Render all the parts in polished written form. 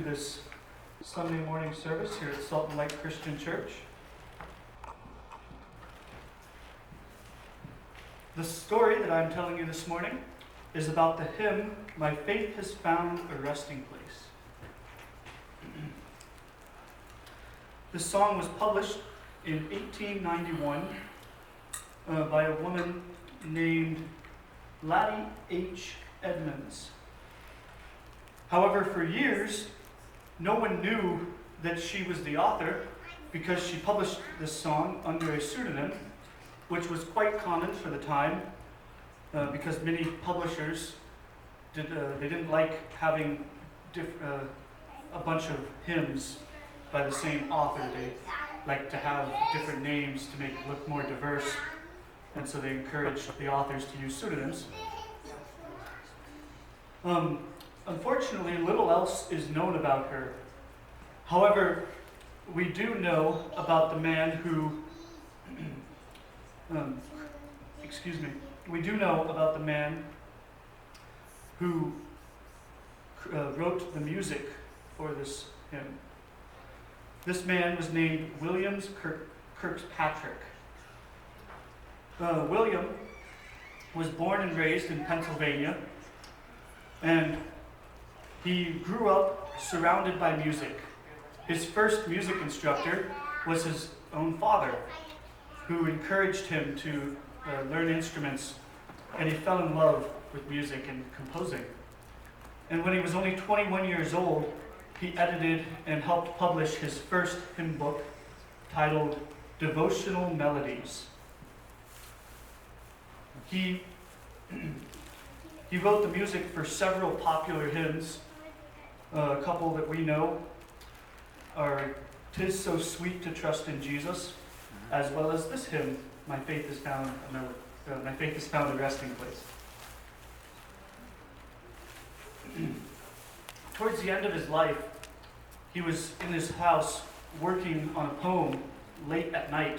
this Sunday morning service here at Salt and Light Christian Church. The story that I'm telling you this morning is about the hymn, "My Faith Has Found a Resting Place." This song was published in 1891 by a woman named Laddie H. Edmonds. However, for years, no one knew that she was the author because she published this song under a pseudonym, which was quite common for the time because many publishers didn't like having a bunch of hymns by the same author. They like to have different names to make it look more diverse, and so they encouraged the authors to use pseudonyms. Unfortunately, little else is known about her. However, we do know about the man who, we do know about the man who wrote the music for this hymn. This man was named William Kirkpatrick. William was born and raised in Pennsylvania, and he grew up surrounded by music. His first music instructor was his own father, who encouraged him to learn instruments, and he fell in love with music and composing. And when he was only 21 years old, he edited and helped publish his first hymn book titled Devotional Melodies. He wrote the music for several popular hymns. A couple that we know are "'Tis So Sweet to Trust in Jesus," as well as this hymn, My Faith Has Found a Resting Place. Towards the end of his life, he was in his house working on a poem late at night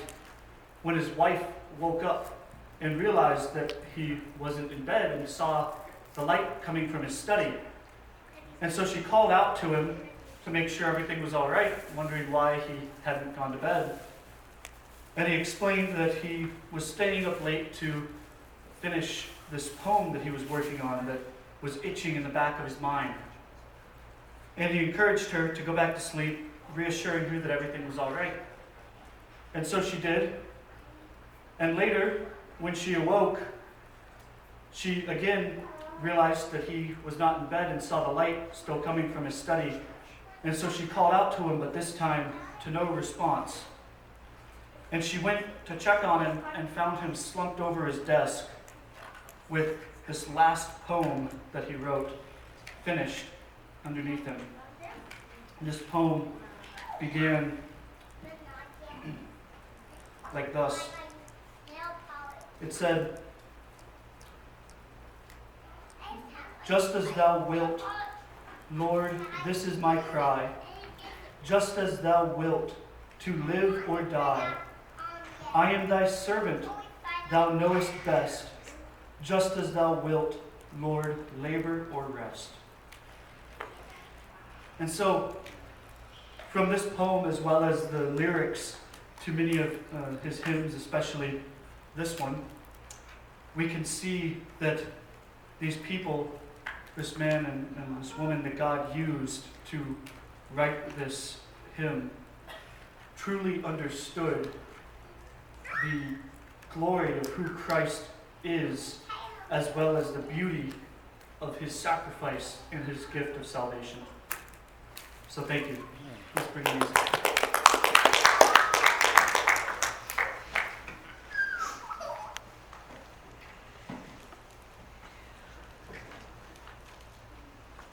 when his wife woke up and realized that he wasn't in bed and saw the light coming from his study. And so she called out to him to make sure everything was all right, wondering why he hadn't gone to bed. And he explained that he was staying up late to finish this poem that he was working on that was itching in the back of his mind. And he encouraged her to go back to sleep, reassuring her that everything was all right. And so she did. And later, when she awoke, she again realized that he was not in bed and saw the light still coming from his study. And so she called out to him, but this time to no response. And she went to check on him and found him slumped over his desk with this last poem that he wrote finished underneath him. This poem began like thus. It said, "Just as thou wilt, Lord, this is my cry. Just as thou wilt, to live or die. I am thy servant, thou knowest best. Just as thou wilt, Lord, labor or rest." And so, from this poem, as well as the lyrics to many of his hymns, especially this one, we can see that these people, this man and this woman that God used to write this hymn, truly understood the glory of who Christ is, as well as the beauty of his sacrifice and his gift of salvation. So thank you. Let's bring music.